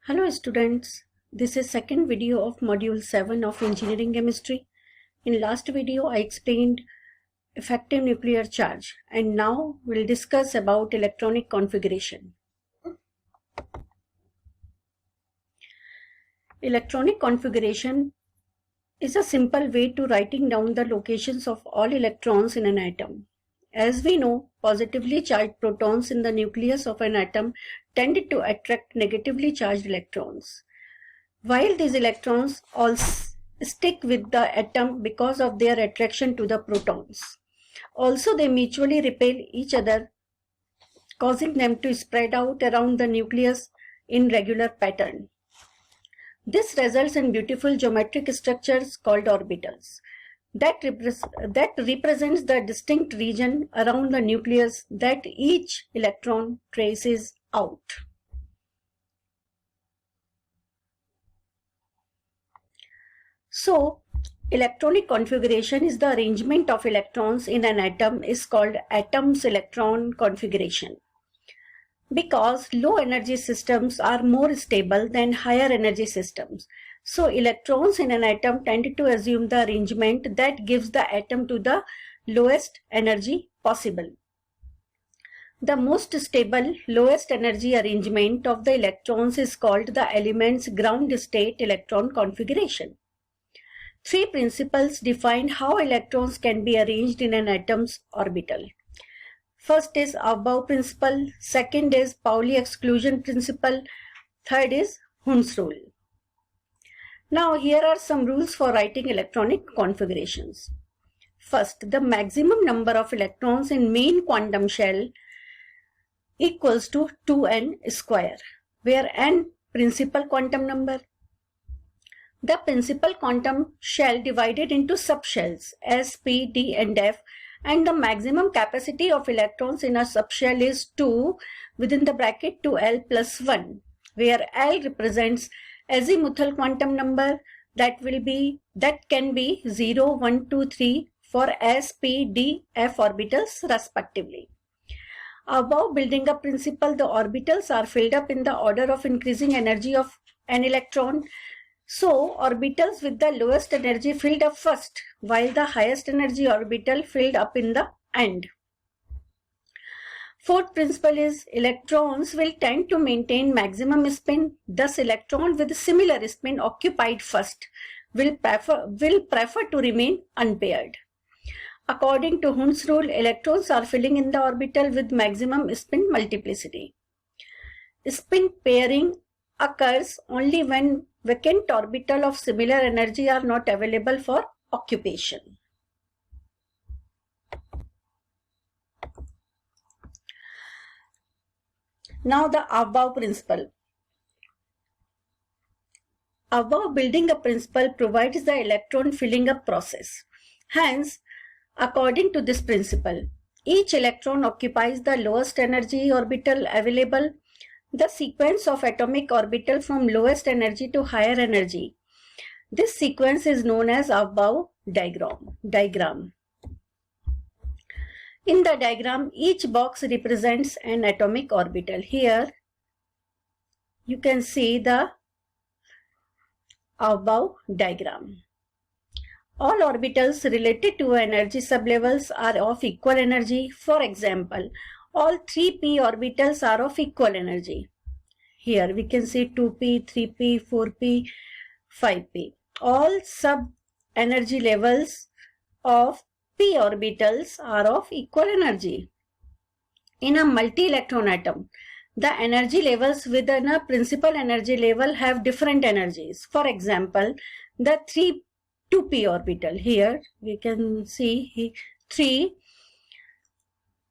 Hello students, this is second video of module 7 of engineering chemistry. In last video I explained effective nuclear charge and now we'll discuss about electronic configuration. Electronic configuration is a simple way to writing down the locations of all electrons in an atom. As we know, positively charged protons in the nucleus of an atom tend to attract negatively charged electrons, while these electrons all stick with the atom because of their attraction to the protons. Also, they mutually repel each other, causing them to spread out around the nucleus in regular pattern. This results in beautiful geometric structures called orbitals. That represents the distinct region around the nucleus that each electron traces out. So, electronic configuration is the arrangement of electrons in an atom is called atom's electron configuration. Because low energy systems are more stable than higher energy systems. So electrons in an atom tend to assume the arrangement that gives the atom to the lowest energy possible. The most stable, lowest energy arrangement of the electrons is called the element's ground state electron configuration. Three principles define how electrons can be arranged in an atom's orbital. First is above principle, second is Pauli exclusion principle, third is Hund's rule. Now here are some rules for writing electronic configurations. First, the maximum number of electrons in main quantum shell equals to 2n square, where n principal quantum number. The principal quantum shell divided into subshells S, P, D and F, and the maximum capacity of electrons in a subshell is 2 within the bracket 2l plus 1, where L represents azimuthal quantum number that can be 0, 1, 2, 3 for S, P, D, F orbitals respectively. Above building up principle, the orbitals are filled up in the order of increasing energy of an electron. So, orbitals with the lowest energy filled up first, while the highest energy orbital filled up in the end. Fourth principle is electrons will tend to maintain maximum spin. Thus, electron with similar spin occupied first will prefer to remain unpaired. According to Hund's rule, electrons are filling in the orbital with maximum spin multiplicity. Spin pairing occurs only when vacant orbital of similar energy are not available for occupation. Now the above principle. Above building up principle provides the electron filling up process. Hence, according to this principle, each electron occupies the lowest energy orbital available. The sequence of atomic orbital from lowest energy to higher energy. This sequence is known as above diagram. In the diagram, each box represents an atomic orbital. Here, you can see the above diagram. All orbitals related to energy sublevels are of equal energy. For example, all 3p orbitals are of equal energy. Here we can see 2p, 3p, 4p, 5p. All sub-energy levels of p orbitals are of equal energy. In a multi-electron atom, the energy levels within a principal energy level have different energies. For example, the 2p orbital. Here we can see 3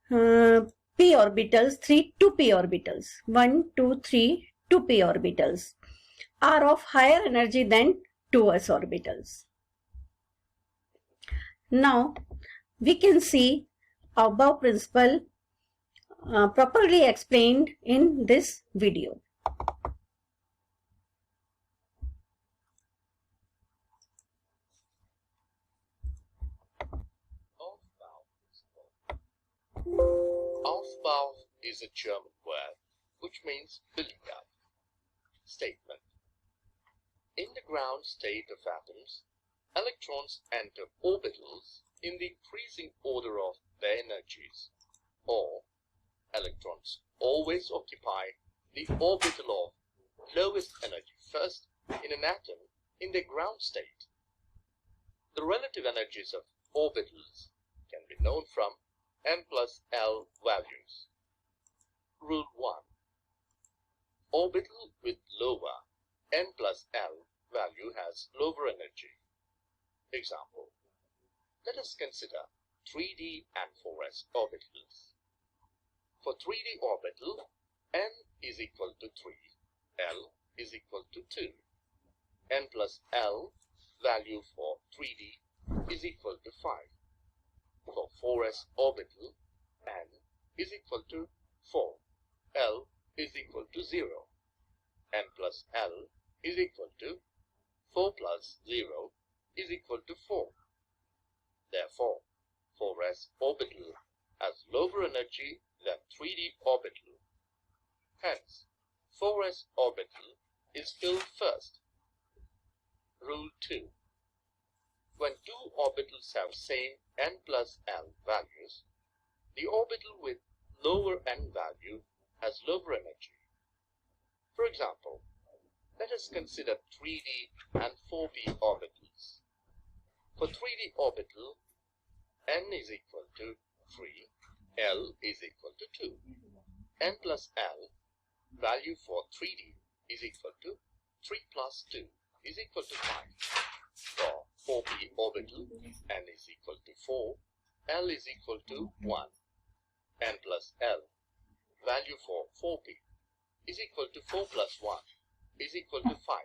p orbitals, 3 2p orbitals, 1, 2, 3 2p orbitals are of higher energy than 2s orbitals. Now we can see above principle properly explained in this video. Aufbau is a German word which means building up. statement. In the ground state of atoms, electrons enter orbitals in the increasing order of their energies, or electrons always occupy the orbital of lowest energy first in an atom in their ground state. The relative energies of orbitals can be known from m plus L values. Rule 1. Orbital with lower n plus L value has lower energy. Example. Let us consider 3D and 4s orbitals. For 3D orbital, n is equal to 3, L is equal to 2. n plus L value for 3D is equal to 5. For 4s orbital, n is equal to 4, L is equal to 0. n plus L is equal to 4 plus 0 is equal to 4. Therefore, 4s orbital has lower energy than 3D orbital. Hence, 4s orbital is filled first. Rule 2. When two orbitals have same n plus L values, the orbital with lower n value has lower energy. For example, let us consider 3D and 4p orbitals. For 3D orbital, n is equal to 3, L is equal to 2. n plus L value for 3D is equal to 3 plus 2 is equal to 5. For 4p orbital, n is equal to 4, L is equal to 1. n plus L value for 4p is equal to 4 plus 1 is equal to 5.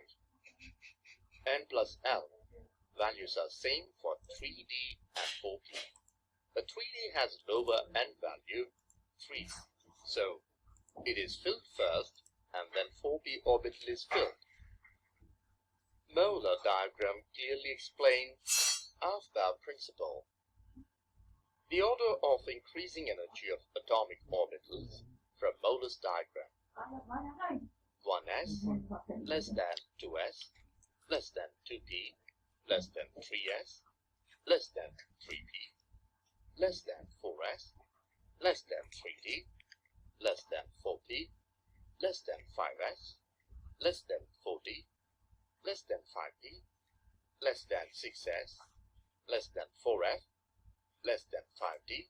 n plus L values are same for 3D and 4p. The 3D has lower n value, 3, so it is filled first and then 4p orbital is filled. Molar diagram clearly explains above principle. The order of increasing energy of atomic orbitals from Molar's diagram. 1s less than 2s less than 2p less than 3s less than 3p less than 4s less than 3d less than 4p less than 5s less than 4d less than 5d less than 6s less than 4f less than 5d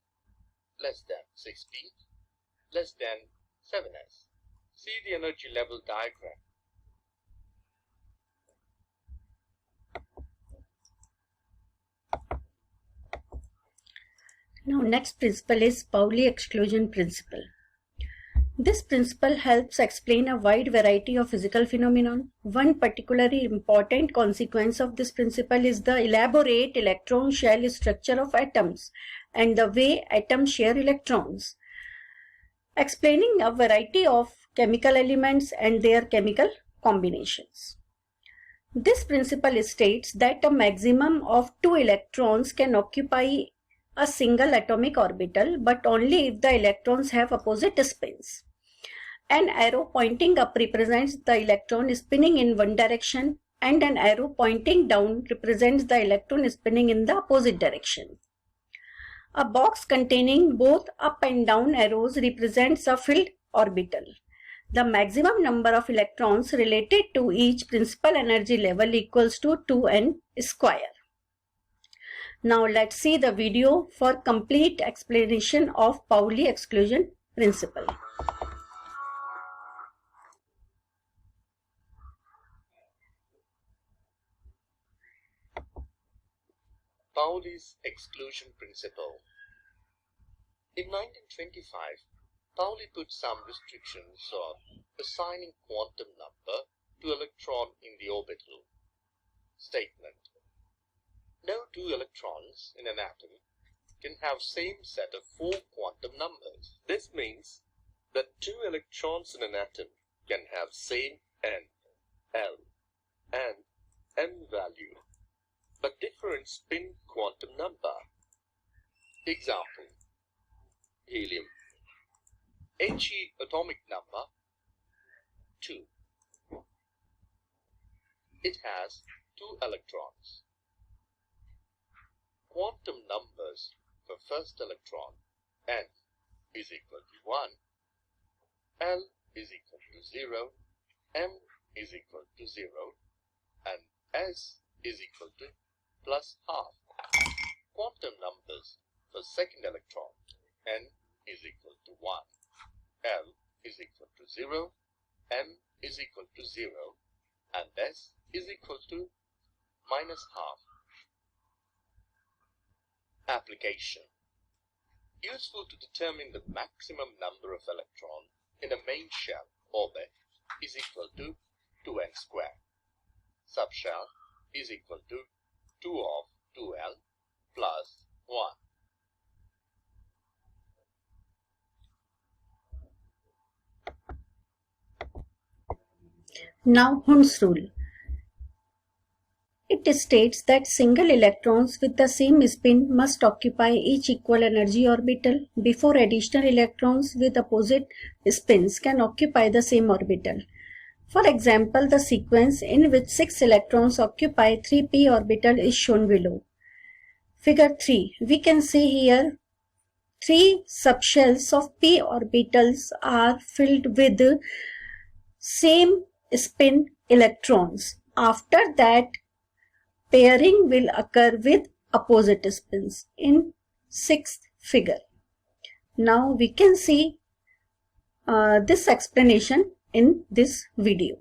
less than 6p less than 7s. See the energy level diagram. Now next principle is Pauli exclusion principle. This principle helps explain a wide variety of physical phenomena. One particularly important consequence of this principle is the elaborate electron shell structure of atoms and the way atoms share electrons, explaining a variety of chemical elements and their chemical combinations. This principle states that a maximum of 2 electrons can occupy a single atomic orbital, but only if the electrons have opposite spins. An arrow pointing up represents the electron spinning in one direction, and an arrow pointing down represents the electron spinning in the opposite direction. A box containing both up and down arrows represents a filled orbital. The maximum number of electrons related to each principal energy level equals to 2n square. Now let's see the video for complete explanation of Pauli exclusion principle. Pauli's exclusion principle. In 1925, Pauli put some restrictions on assigning quantum number to electron in the orbital. Statement. No two electrons in an atom can have same set of 4 quantum numbers. This means that 2 electrons in an atom can have same n, L, and m value, but different spin quantum number. Example. Helium. He atomic number 2. it has 2 electrons. Quantum numbers for first electron, n is equal to 1, L is equal to 0, M is equal to 0, and S is equal to plus half. Quantum numbers for second electron, n is equal to 1, L is equal to 0, M is equal to 0, and S is equal to minus half. Application. Useful to determine the maximum number of electrons in a main shell orbit is equal to 2n squared. Subshell is equal to 2 of 2l plus 1. Now Hund's rule. It states that single electrons with the same spin must occupy each equal energy orbital before additional electrons with opposite spins can occupy the same orbital. For example, the sequence in which 6 electrons occupy 3p orbital is shown below. Figure 3. We can see here 3 subshells of p orbitals are filled with same spin electrons. After that, pairing will occur with opposite spins in 6th figure. Now we can see this explanation in this video.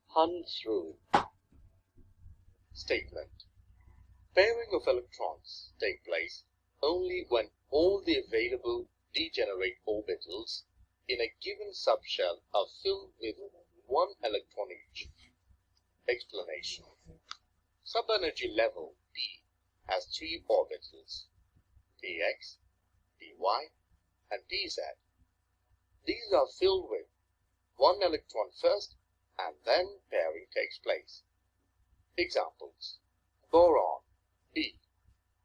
Hund's rule. Statement. Pairing of electrons take place only when all the available degenerate orbitals in a given subshell are filled with 1 electron each. Explanation. Subenergy level D has 3 orbitals, dx, dy, and dz. These are filled with 1 electron first, and then pairing takes place. Examples. Boron, B.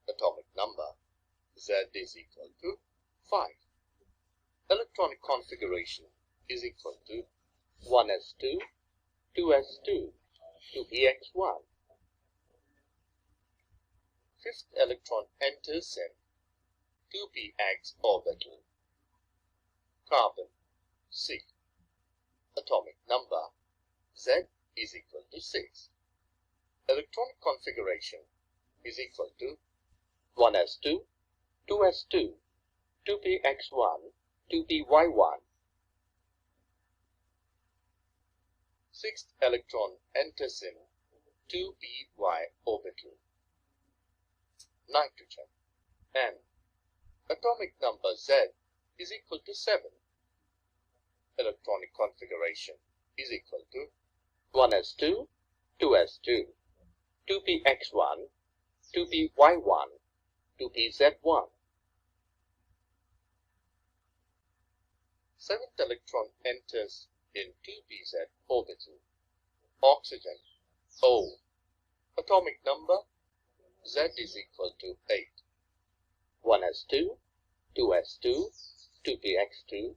Atomic number, Z is equal to 5. Electronic configuration is equal to 1s2, 2s2, 2px1. Fifth electron enters in 2px orbital. Carbon, C. Atomic number, Z is equal to 6. Electronic configuration is equal to 1s2, 2s2, 2px1, 2py1. Sixth electron enters in 2py orbital. Nitrogen, N. Atomic number Z is equal to 7. Electronic configuration is equal to 1s2, 2s2, 2px1, 2py1, 2pz1. Seventh electron enters in 2pz orbital. Oxygen, O. Atomic number, Z is equal to 8. 1s2, 2s2, 2px2,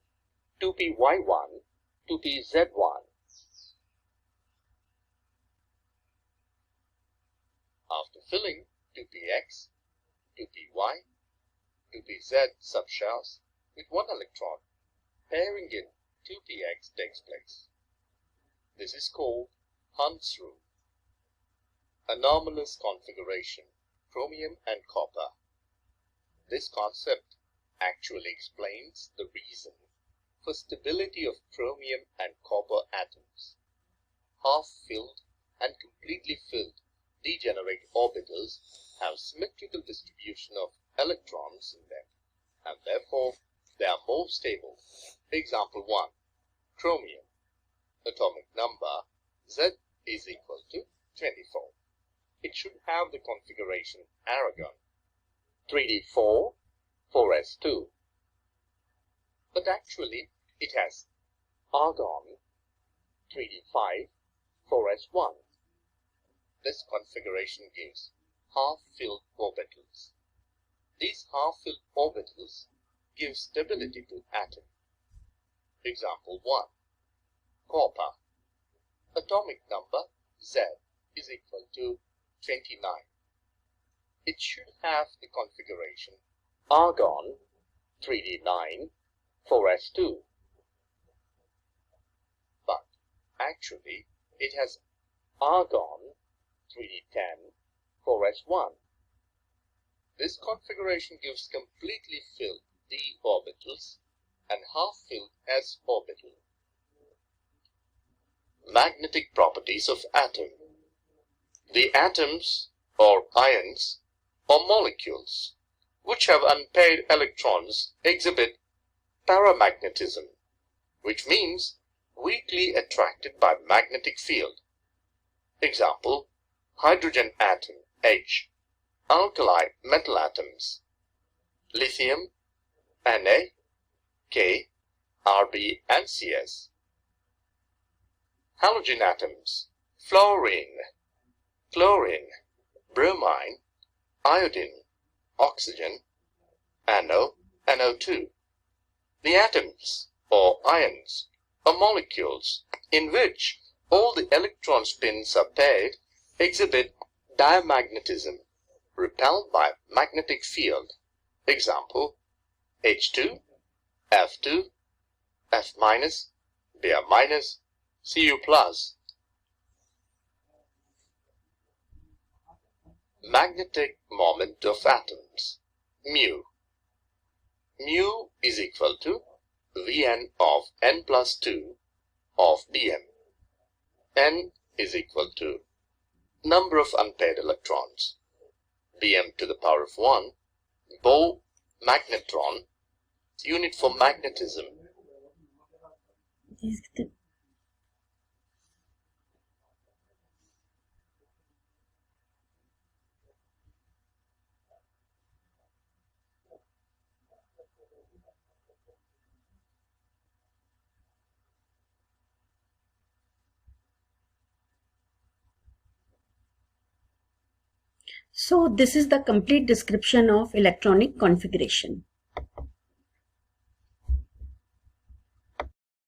2py1, 2pz1. After filling 2px, 2py, 2pz subshells with 1 electron, pairing in 2px takes place. This is called Hund's rule. Anomalous configuration, chromium and copper. This concept actually explains the reason for stability of chromium and copper atoms. Half-filled and completely filled degenerate orbitals have symmetrical distribution of electrons in them, and therefore they are more stable. Example 1. Chromium. Atomic number Z is equal to 24. It should have the configuration argon 3d4, 4s2. But actually it has argon 3d5, 4s1. This configuration gives half-filled orbitals. These half-filled orbitals give stability to atom. Example 1. Copper. Atomic number Z is equal to 29. It should have the configuration argon 3d9 4s2. But actually it has argon 3d10 4s1. This configuration gives completely filled d orbitals and half-filled s orbital. Magnetic properties of atom. The atoms or ions or molecules which have unpaired electrons exhibit paramagnetism, which means weakly attracted by magnetic field. Example, hydrogen atom H, alkali metal atoms, lithium, Na, K, Rb and Cs. Halogen atoms, fluorine, chlorine, bromine, iodine, oxygen, NO, NO2. The atoms or ions or molecules in which all the electron spins are paired exhibit diamagnetism, repelled by magnetic field. Example, H2, F2, F minus, Br minus, Cu plus. Magnetic moment of atoms, mu. Mu is equal to Vn of n plus 2 of Bm. N is equal to number of unpaired electrons, Bm to the power of 1, Bohr magnetron, unit for magnetism. So this is the complete description of electronic configuration.